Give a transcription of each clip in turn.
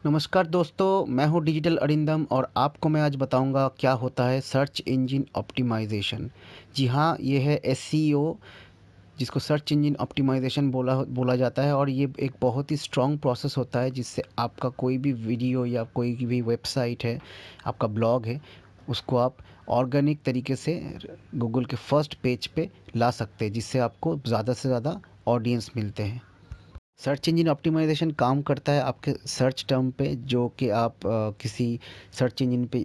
नमस्कार दोस्तों, मैं हूँ डिजिटल अरिंदम और आपको मैं आज बताऊँगा क्या होता है सर्च इंजन ऑप्टिमाइज़ेशन। जी हाँ, ये है एसईओ जिसको सर्च इंजन ऑप्टिमाइज़ेशन बोला जाता है और ये एक बहुत ही स्ट्रॉन्ग प्रोसेस होता है जिससे आपका कोई भी वीडियो या कोई भी वेबसाइट है, आपका ब्लॉग है, उसको आप ऑर्गेनिक तरीके से गूगल के फर्स्ट पेज पे ला सकते हैं जिससे आपको ज़्यादा से ज़्यादा ऑडियंस मिलते हैं। सर्च इंजन ऑप्टिमाइज़ेशन काम करता है आपके सर्च टर्म पे जो कि आप किसी सर्च इंजन पे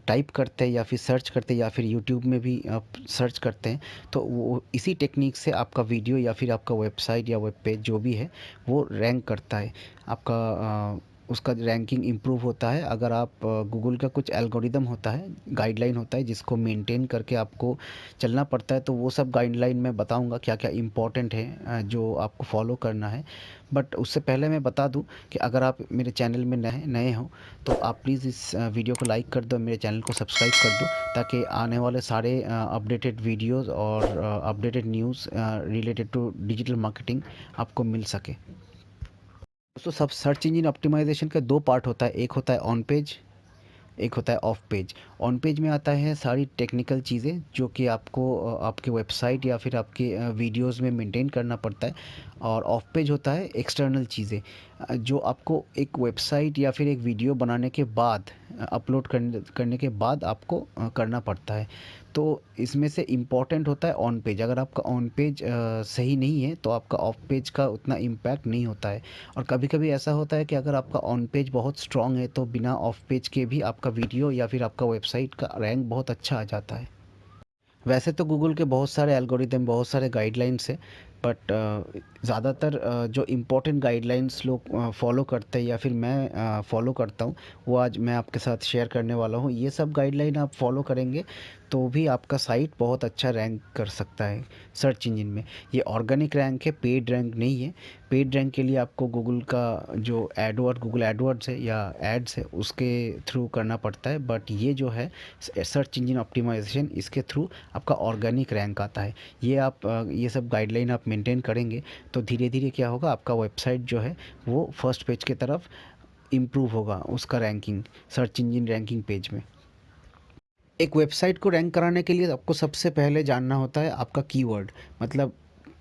टाइप करते हैं या फिर सर्च करते हैं या फिर यूट्यूब में भी आप सर्च करते हैं तो वो इसी टेक्निक से आपका वीडियो या फिर आपका वेबसाइट या वेब पेज जो भी है वो रैंक करता है। आपका उसका रैंकिंग इम्प्रूव होता है अगर आप गूगल का कुछ एल्गोरिदम होता है, गाइडलाइन होता है जिसको मेंटेन करके आपको चलना पड़ता है। तो वो सब गाइडलाइन मैं बताऊंगा क्या क्या इम्पोर्टेंट है जो आपको फॉलो करना है। बट उससे पहले मैं बता दूं कि अगर आप मेरे चैनल में नए नए हो तो आप प्लीज़ इस वीडियो को लाइक कर दो, मेरे चैनल को सब्सक्राइब कर दो ताकि आने वाले सारे अपडेटेड वीडियोस और updated news related to digital marketing आपको मिल सके। दोस्तों, सब सर्च इंजन ऑप्टिमाइजेशन का दो पार्ट होता है, एक होता है ऑन पेज, एक होता है ऑफ पेज। ऑन पेज में आता है सारी टेक्निकल चीज़ें जो कि आपको आपके वेबसाइट या फिर आपके वीडियोस में मेंटेन करना पड़ता है। और ऑफ पेज होता है एक्सटर्नल चीज़ें जो आपको एक वेबसाइट या फिर एक वीडियो बनाने के बाद अपलोड करने के बाद आपको करना पड़ता है। तो इसमें से इम्पॉर्टेंट होता है ऑन पेज। अगर आपका ऑन पेज सही नहीं है तो आपका ऑफ पेज का उतना इम्पैक्ट नहीं होता है। और कभी कभी ऐसा होता है कि अगर आपका ऑन पेज बहुत स्ट्रॉन्ग है तो बिना ऑफ पेज के भी आपका वीडियो या फिर आपका वेबसाइट का रैंक बहुत अच्छा आ जाता है। वैसे तो गूगल के बहुत सारे एल्गोरिदम, बहुत सारे गाइडलाइंस हैं, बट ज़्यादातर जो इम्पोर्टेंट गाइडलाइंस लोग फॉलो करते हैं या फिर मैं फॉलो करता हूँ वो आज मैं आपके साथ शेयर करने वाला हूँ। ये सब गाइडलाइन आप फॉलो करेंगे तो भी आपका साइट बहुत अच्छा रैंक कर सकता है सर्च इंजन में। ये ऑर्गेनिक रैंक है, पेड रैंक नहीं है। पेड रैंक के लिए आपको गूगल का जो गूगल एडवर्ड्स है या एड्स है उसके थ्रू करना पड़ता है। बट ये जो है सर्च इंजन ऑप्टिमाइजेशन, इसके थ्रू आपका ऑर्गेनिक रैंक आता है। ये आप ये सब गाइडलाइन आप मेंटेन करेंगे तो धीरे धीरे क्या होगा, आपका वेबसाइट जो है वो फर्स्ट पेज की तरफ इम्प्रूव होगा, उसका ranking search engine ranking page में। एक वेबसाइट को रैंक कराने के लिए आपको सबसे पहले जानना होता है आपका कीवर्ड, मतलब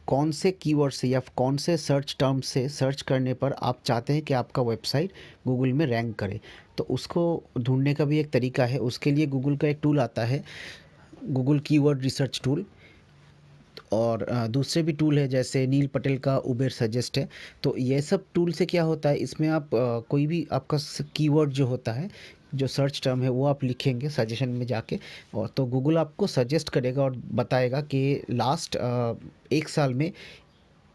कौन से कीवर्ड से या कौन से सर्च टर्म से सर्च करने पर आप चाहते हैं कि आपका वेबसाइट गूगल में रैंक करे। तो उसको ढूंढने का भी एक तरीका है। उसके लिए गूगल का एक टूल आता है, गूगल कीवर्ड रिसर्च टूल। और दूसरे भी टूल है जैसे नील पटेल का उबेर सजेस्ट है। तो ये सब टूल से क्या होता है, इसमें आप कोई भी आपका कीवर्ड जो होता है, जो सर्च टर्म है वो आप लिखेंगे सजेशन में जाके, और तो गूगल आपको सजेस्ट करेगा और बताएगा कि लास्ट एक साल में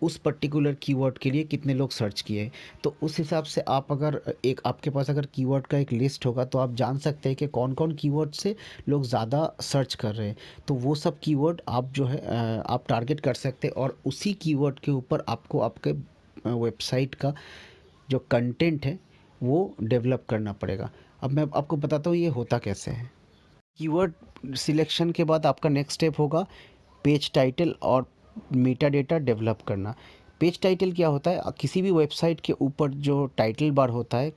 उस पर्टिकुलर कीवर्ड के लिए कितने लोग सर्च किए हैं। तो उस हिसाब से आप अगर एक आपके पास अगर कीवर्ड का एक लिस्ट होगा तो आप जान सकते हैं कि कौन कौन कीवर्ड से लोग ज़्यादा सर्च कर रहे हैं। तो वो सब कीवर्ड आप जो है आप टारगेट कर सकते हैं और उसी कीवर्ड के ऊपर आपको आपके वेबसाइट का जो कंटेंट है वो डेवलप करना पड़ेगा। अब मैं आपको बताता हूँ ये होता कैसे है। कीवर्ड सिलेक्शन के बाद आपका नेक्स्ट स्टेप होगा पेज टाइटल और मेटा डेटा डेवलप करना। पेज टाइटल क्या होता है, किसी भी वेबसाइट के ऊपर जो टाइटल बार होता है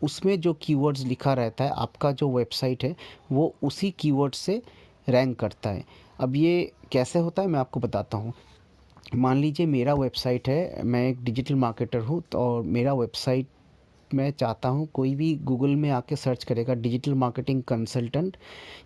उसमें जो कीवर्ड्स लिखा रहता है, आपका जो वेबसाइट है वो उसी कीवर्ड से रैंक करता है। अब ये कैसे होता है मैं आपको बताता हूँ। मान लीजिए मेरा वेबसाइट है, मैं एक डिजिटल मार्केटर हूँ तो और मेरा वेबसाइट मैं चाहता हूँ कोई भी गूगल में आके सर्च करेगा डिजिटल मार्केटिंग कंसल्टेंट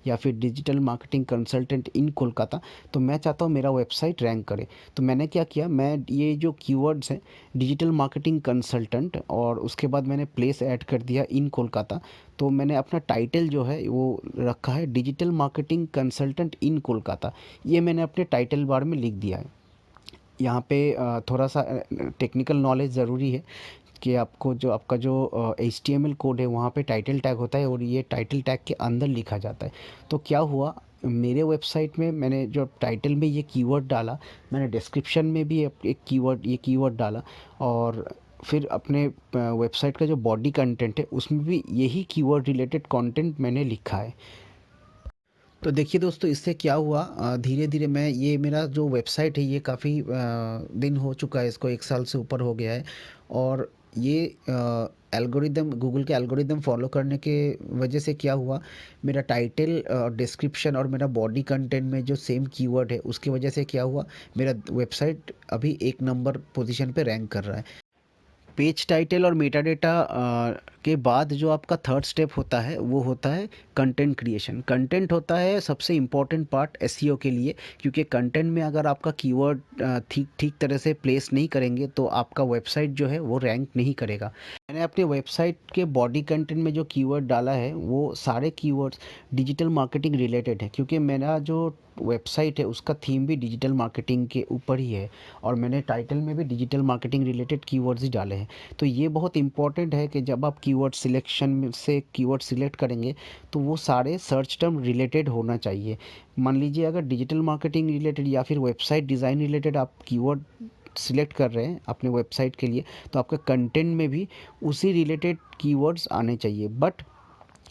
या फिर डिजिटल मार्केटिंग कंसल्टेंट इन कोलकाता, तो मैं चाहता हूँ मेरा वेबसाइट रैंक करे। तो मैंने क्या किया, मैं ये जो कीवर्ड्स हैं डिजिटल मार्केटिंग कंसल्टेंट और उसके बाद मैंने प्लेस ऐड कर दिया इन कोलकाता। तो मैंने अपना टाइटल जो है वो रखा है डिजिटल मार्केटिंग कंसल्टेंट इन कोलकाता। ये मैंने अपने टाइटल बार में लिख दिया है। यहाँ पे थोड़ा सा टेक्निकल नॉलेज ज़रूरी है कि आपको जो आपका जो HTML कोड है वहाँ पे टाइटल टैग होता है और ये टाइटल टैग के अंदर लिखा जाता है। तो क्या हुआ, मेरे वेबसाइट में मैंने जो टाइटल में ये कीवर्ड डाला, मैंने डिस्क्रिप्शन में भी एक कीवर्ड ये कीवर्ड डाला और फिर अपने वेबसाइट का जो बॉडी कंटेंट है उसमें भी यही कीवर्ड रिलेटेड कंटेंट मैंने लिखा है। तो देखिए दोस्तों, इससे क्या हुआ, धीरे धीरे मैं ये मेरा जो वेबसाइट है ये काफ़ी दिन हो चुका है, इसको एक साल से ऊपर हो गया है। और ये एल्गोरिदम, गूगल के एल्गोरिदम फॉलो करने के वजह से क्या हुआ, मेरा टाइटल और डिस्क्रिप्शन और मेरा बॉडी कंटेंट में जो सेम कीवर्ड है उसकी वजह से क्या हुआ, मेरा वेबसाइट अभी 1 नंबर पोजीशन पे रैंक कर रहा है। पेज टाइटल और मेटा डेटा के बाद जो आपका थर्ड स्टेप होता है वो होता है कंटेंट क्रिएशन। कंटेंट होता है सबसे इम्पोर्टेंट पार्ट एसईओ के लिए, क्योंकि कंटेंट में अगर आपका कीवर्ड ठीक ठीक तरह से प्लेस नहीं करेंगे तो आपका वेबसाइट जो है वो रैंक नहीं करेगा। मैंने अपने वेबसाइट के बॉडी कंटेंट में जो कीवर्ड डाला है वो सारे कीवर्ड्स डिजिटल मार्केटिंग रिलेटेड है, क्योंकि मेरा जो वेबसाइट है उसका थीम भी डिजिटल मार्केटिंग के ऊपर ही है और मैंने टाइटल में भी डिजिटल मार्केटिंग रिलेटेड कीवर्ड्स ही डाले हैं। तो ये बहुत इंपॉर्टेंट है कि जब आप कीवर्ड सिलेक्शन में से कीवर्ड सिलेक्ट करेंगे तो वो सारे सर्च टर्म रिलेटेड होना चाहिए। मान लीजिए अगर डिजिटल मार्केटिंग रिलेटेड या फिर वेबसाइट डिज़ाइन रिलेटेड आप कीवर्ड सिलेक्ट कर रहे हैं अपने वेबसाइट के लिए, तो आपका कंटेंट में भी उसी रिलेटेड कीवर्ड्स आने चाहिए। बट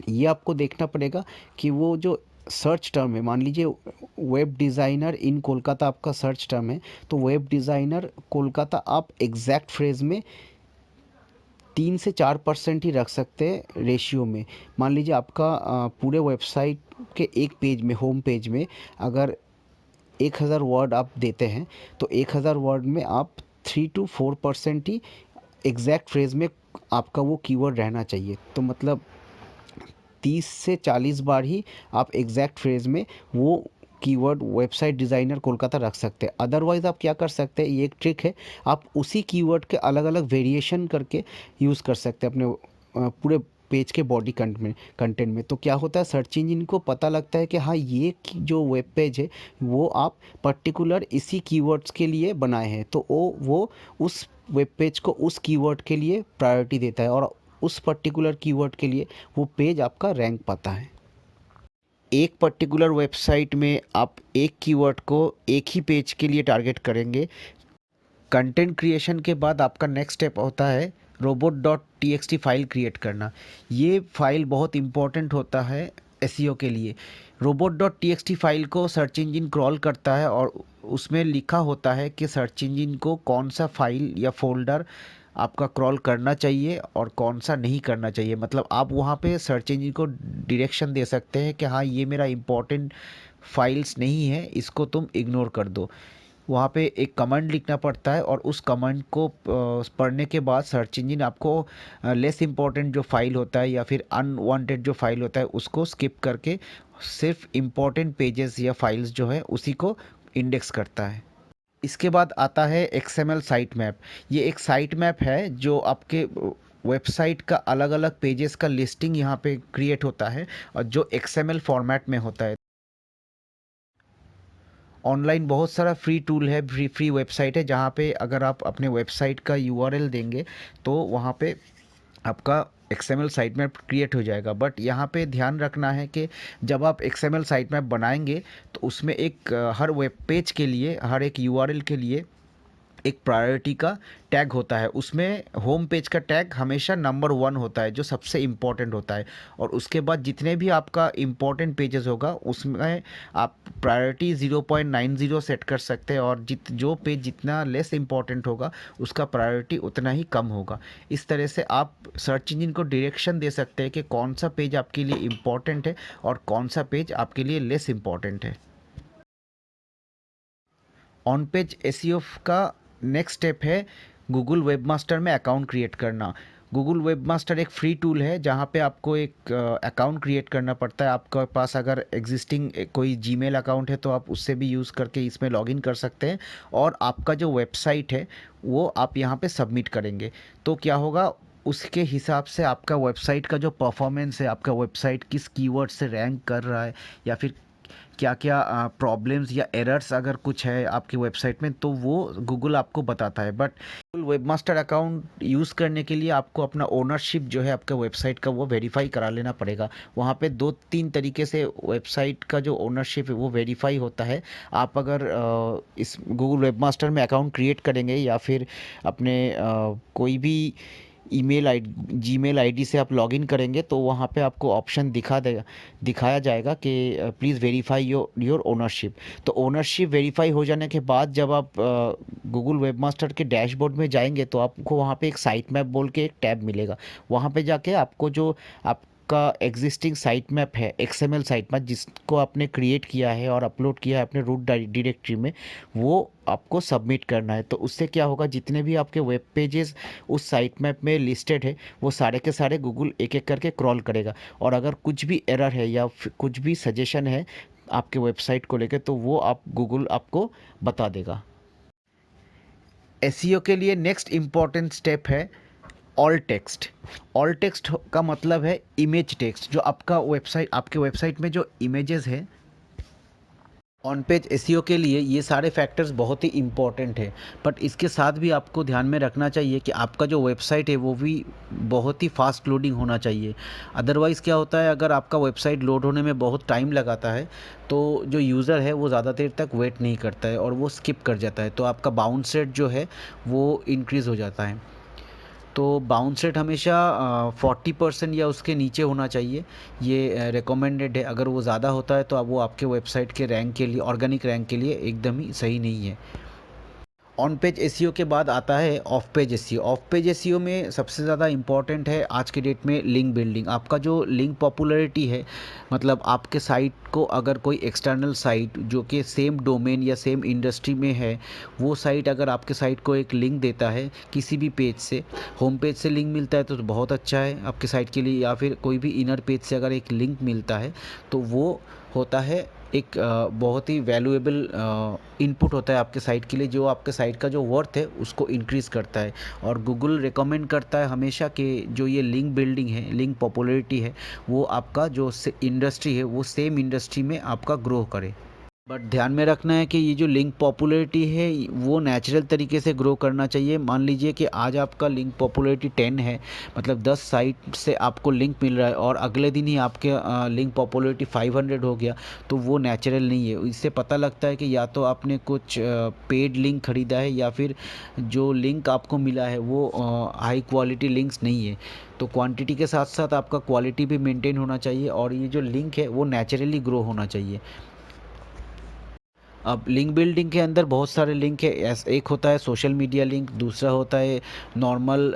ये आपको देखना पड़ेगा कि वो जो सर्च टर्म है, मान लीजिए वेब डिज़ाइनर इन कोलकाता आपका सर्च टर्म है, तो वेब डिज़ाइनर कोलकाता आप एग्जैक्ट फ्रेज में 3 से 4% ही रख सकते हैं रेशियो में। मान लीजिए आपका पूरे वेबसाइट के एक पेज में, होम पेज में अगर 1000 वर्ड आप देते हैं तो 1000 वर्ड में आप 3 to 4% ही एग्जैक्ट फ्रेज में आपका वो कीवर्ड रहना चाहिए। तो मतलब 30 से 40 बार ही आप एग्जैक्ट फ्रेज में वो कीवर्ड वेबसाइट डिज़ाइनर कोलकाता रख सकते हैं। अदरवाइज़ आप क्या कर सकते हैं, ये एक ट्रिक है, आप उसी कीवर्ड के अलग अलग वेरिएशन करके यूज़ कर सकते हैं अपने पूरे पेज के बॉडी कंटेंट में। तो क्या होता है, सर्च इंजन को पता लगता है कि हाँ ये जो वेब पेज है वो आप पर्टिकुलर इसी कीवर्ड्स के लिए बनाए हैं, तो वो उस वेब पेज को उस कीवर्ड के लिए प्रायोरिटी देता है और उस पर्टिकुलर कीवर्ड के लिए वो पेज आपका रैंक पाता है। एक पर्टिकुलर वेबसाइट में आप एक कीवर्ड को एक ही पेज के लिए टारगेट करेंगे। कंटेंट क्रिएशन के बाद आपका नेक्स्ट स्टेप होता है robot dot T x T file create करना। ये फाइल बहुत इम्पॉर्टेंट होता है एसईओ के लिए। Robot dot T x T file को सर्च इंजन क्रॉल करता है और उसमें लिखा होता है कि सर्च इंजन को कौन सा फाइल या फोल्डर आपका क्रॉल करना चाहिए और कौन सा नहीं करना चाहिए। मतलब आप वहाँ पे सर्च इंजन को डायरेक्शन दे सकते हैं कि हाँ ये मेरा इम्पोर्टेंट फाइल्स नहीं है, इसको तुम इग्नोर कर दो। वहाँ पे एक कमांड लिखना पड़ता है और उस कमांड को पढ़ने के बाद सर्च इंजन आपको लेस इम्पॉर्टेंट जो फाइल होता है या फिर अनवांटेड जो फाइल होता है उसको स्किप करके सिर्फ इम्पॉर्टेंट पेजेस या फाइल्स जो है उसी को इंडेक्स करता है। इसके बाद आता है एक्सएमएल साइट मैप। ये एक साइट मैप है जो आपके वेबसाइट का अलग अलग पेजेस का लिस्टिंग यहाँ पे क्रिएट होता है और जो एक्सएमएल फॉर्मेट में होता है। ऑनलाइन बहुत सारा फ्री टूल है, फ्री वेबसाइट है जहाँ पे अगर आप अपने वेबसाइट का यूआरएल देंगे तो वहाँ पे आपका एक्सएमएल साइट मैप क्रिएट हो जाएगा। बट यहाँ पे ध्यान रखना है कि जब आप एक्सएमएल साइट मैप बनाएंगे तो उसमें एक हर वेब पेज के लिए, हर एक यूआरएल के लिए एक प्रायोरिटी का टैग होता है। उसमें होम पेज का टैग हमेशा नंबर 1 होता है जो सबसे इम्पोर्टेंट होता है और उसके बाद जितने भी आपका इम्पोर्टेंट पेजेस होगा उसमें आप प्रायोरिटी 0.90 सेट कर सकते हैं और जो पेज जितना लेस इम्पोर्टेंट होगा उसका प्रायोरिटी उतना ही कम होगा। इस तरह से आप सर्च इंजन को डायरेक्शन दे सकते हैं कि कौन सा पेज आपके लिए इम्पोर्टेंट है और कौन सा पेज आपके लिए लेस इम्पोर्टेंट है। ऑन पेज एसईओ का नेक्स्ट स्टेप है गूगल वेबमास्टर में अकाउंट क्रिएट करना। गूगल वेबमास्टर एक फ्री टूल है जहाँ पे आपको एक अकाउंट क्रिएट करना पड़ता है। आपके पास अगर एग्जिस्टिंग कोई जीमेल अकाउंट है तो आप उससे भी यूज़ करके इसमें लॉगिन कर सकते हैं और आपका जो वेबसाइट है वो आप यहाँ पे सबमिट करेंगे। तो क्या होगा, उसके हिसाब से आपका वेबसाइट का जो परफॉर्मेंस है, आपका वेबसाइट किस कीवर्ड से रैंक कर रहा है या फिर क्या क्या प्रॉब्लम्स या एरर्स अगर कुछ है आपकी वेबसाइट में, तो वो गूगल आपको बताता है। But Google webmaster account use करने के लिए आपको अपना ओनरशिप जो है आपका वेबसाइट का वो वेरीफाई करा लेना पड़ेगा। वहाँ पे 2-3 तरीके से वेबसाइट का जो ओनरशिप है वो वेरीफाई होता है। आप अगर इस गूगल वेबमास्टर में अकाउंट क्रिएट करेंगे या फिर अपने कोई भी जीमेल आईडी से आप लॉगिन करेंगे तो वहाँ पे आपको ऑप्शन दिखाया जाएगा कि प्लीज़ वेरीफाई योर ओनरशिप। तो ओनरशिप वेरीफाई हो जाने के बाद जब आप गूगल वेबमास्टर के डैशबोर्ड में जाएंगे तो आपको वहाँ पे एक साइट मैप बोल के एक टैब मिलेगा। वहाँ पे जाके आपको जो आपका एग्जिस्टिंग साइट मैप है, एक्सएमएल साइट मैप जिसको आपने क्रिएट किया है और अपलोड किया है अपने रूट डायरेक्टरी में, वो आपको सबमिट करना है। तो उससे क्या होगा, जितने भी आपके वेब पेजेस उस साइट मैप में लिस्टेड है वो सारे के सारे गूगल एक एक करके क्रॉल करेगा। और अगर कुछ भी एरर है या कुछ भी सजेशन है आपके वेबसाइट को लेकर तो वो आप गूगल आपको बता देगा। एसईओ के लिए नेक्स्ट इम्पॉर्टेंट स्टेप है ऑल टेक्स्ट। ऑल टेक्स्ट का मतलब है इमेज टेक्स्ट। जो आपके वेबसाइट में जो इमेजेस है, ऑन पेज एसईओ के लिए ये सारे फैक्टर्स बहुत ही इम्पॉर्टेंट है। बट इसके साथ भी आपको ध्यान में रखना चाहिए कि आपका जो वेबसाइट है वो भी बहुत ही फास्ट लोडिंग होना चाहिए। अदरवाइज़ क्या होता है, अगर आपका वेबसाइट लोड होने में बहुत टाइम लगाता है तो जो यूज़र है वो ज़्यादा देर तक वेट नहीं करता है और वो स्किप कर जाता है, तो आपका बाउंस रेट जो है वो इंक्रीज़ हो जाता है। तो बाउंस रेट हमेशा 40% या उसके नीचे होना चाहिए, ये रिकमेंडेड है। अगर वो ज़्यादा होता है तो अब वो आपके वेबसाइट के रैंक के लिए, ऑर्गेनिक रैंक के लिए एकदम ही सही नहीं है। ऑन पेज एसईओ के बाद आता है of page SEO. Of page SEO में सबसे ज़्यादा इम्पॉर्टेंट है आज के डेट में लिंक बिल्डिंग। आपका जो लिंक पॉपुलैरिटी है, मतलब आपके साइट को अगर कोई एक्सटर्नल साइट जो कि सेम डोमेन या सेम इंडस्ट्री में है, वो साइट अगर आपके साइट को एक लिंक देता है किसी भी पेज से, होम पेज से लिंक मिलता है तो बहुत अच्छा है आपके साइट के लिए, या फिर कोई भी इनर पेज से अगर एक लिंक मिलता है तो वो होता है एक बहुत ही वैल्यूएबल इनपुट होता है आपके साइट के लिए, जो आपके साइट का जो वर्थ है उसको इंक्रीज़ करता है। और गूगल रिकमेंड करता है हमेशा कि जो ये लिंक बिल्डिंग है, लिंक पॉपुलैरिटी है, वो आपका जो इंडस्ट्री है वो सेम इंडस्ट्री में आपका ग्रो करे। बट ध्यान में रखना है कि ये जो लिंक पॉपुलैरिटी है वो नेचुरल तरीके से ग्रो करना चाहिए। मान लीजिए कि आज आपका लिंक पॉपुलैरिटी 10 है, मतलब 10 साइट से आपको लिंक मिल रहा है, और अगले दिन ही आपके लिंक पॉपुलैरिटी 500 हो गया, तो वो नेचुरल नहीं है। इससे पता लगता है कि या तो आपने कुछ पेड लिंक ख़रीदा है या फिर जो लिंक आपको मिला है वो हाई क्वालिटी लिंक्स नहीं है। तो क्वांटिटी के साथ साथ आपका क्वालिटी भी मेंटेन होना चाहिए और ये जो लिंक है वो नेचुरली ग्रो होना चाहिए। अब लिंक बिल्डिंग के अंदर बहुत सारे लिंक है। एक होता है सोशल मीडिया लिंक, दूसरा होता है नॉर्मल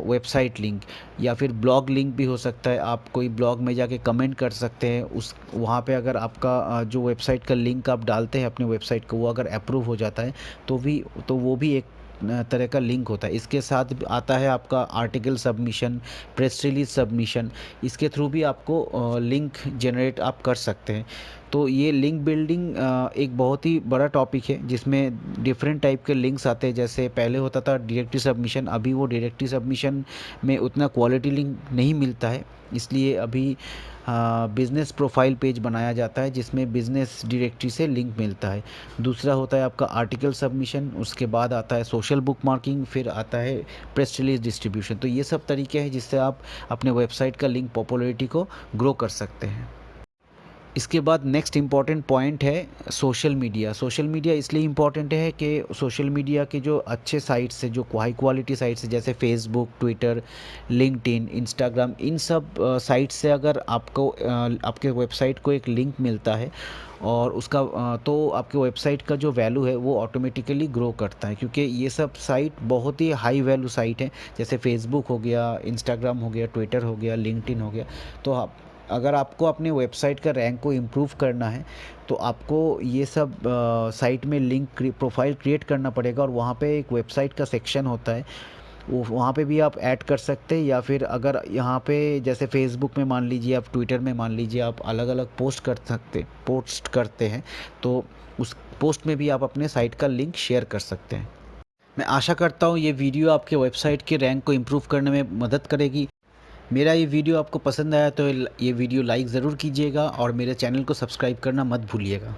वेबसाइट लिंक, या फिर ब्लॉग लिंक भी हो सकता है। आप कोई ब्लॉग में जाके कमेंट कर सकते हैं, उस वहाँ पे अगर आपका जो वेबसाइट का लिंक आप डालते हैं अपने वेबसाइट को, वो अगर अप्रूव हो जाता है तो वो भी एक तरह का लिंक होता है। इसके साथ आता है आपका article submission, press release submission. इसके थ्रू भी आपको लिंक जनरेट आप कर सकते हैं। तो ये लिंक बिल्डिंग एक बहुत ही बड़ा टॉपिक है जिसमें डिफरेंट टाइप के लिंक्स आते हैं। जैसे पहले होता था डायरेक्टरी सबमिशन, अभी वो डायरेक्टरी सबमिशन में उतना क्वालिटी लिंक नहीं मिलता है, इसलिए अभी बिज़नेस प्रोफाइल पेज बनाया जाता है जिसमें बिज़नेस डायरेक्टरी से लिंक मिलता है। दूसरा होता है आपका आर्टिकल सबमिशन, उसके बाद आता है सोशल बुक मार्किंग, फिर आता है प्रेस रिलीज डिस्ट्रीब्यूशन। तो ये सब तरीके हैं जिससे आप अपने वेबसाइट का लिंक पॉपुलैरिटी को ग्रो कर सकते हैं। इसके बाद नेक्स्ट इम्पॉर्टेंट पॉइंट है सोशल मीडिया। सोशल मीडिया इसलिए इम्पॉर्टेंट है कि सोशल मीडिया के जो अच्छे साइट्स हैं, जो हाई क्वालिटी साइट्स हैं, जैसे फेसबुक, ट्विटर, लिंक्डइन, इंस्टाग्राम, इन सब साइट से अगर आपको आपके वेबसाइट को एक लिंक मिलता है और उसका तो आपके वेबसाइट का जो वैल्यू है वो ऑटोमेटिकली ग्रो करता है, क्योंकि ये सब साइट बहुत ही हाई वैल्यू साइट हैं। जैसे फेसबुक हो गया, इंस्टाग्राम हो गया, ट्विटर हो गया, लिंक्डइन हो गया। तो आप अगर आपको अपने वेबसाइट का रैंक को इम्प्रूव करना है तो आपको ये सब साइट में लिंक प्रोफाइल क्रिएट करना पड़ेगा, और वहाँ पे एक वेबसाइट का सेक्शन होता है, वो वहाँ पे भी आप ऐड कर सकते हैं। या फिर अगर यहाँ पे जैसे फेसबुक में मान लीजिए, आप ट्विटर में मान लीजिए, आप अलग अलग पोस्ट करते हैं, तो उस पोस्ट में भी आप अपने साइट का लिंक शेयर कर सकते हैं। मैं आशा करता हूँ ये वीडियो आपके वेबसाइट के रैंक को इम्प्रूव करने में मदद करेगी। मेरा ये वीडियो आपको पसंद आया तो ये वीडियो लाइक ज़रूर कीजिएगा और मेरे चैनल को सब्सक्राइब करना मत भूलिएगा।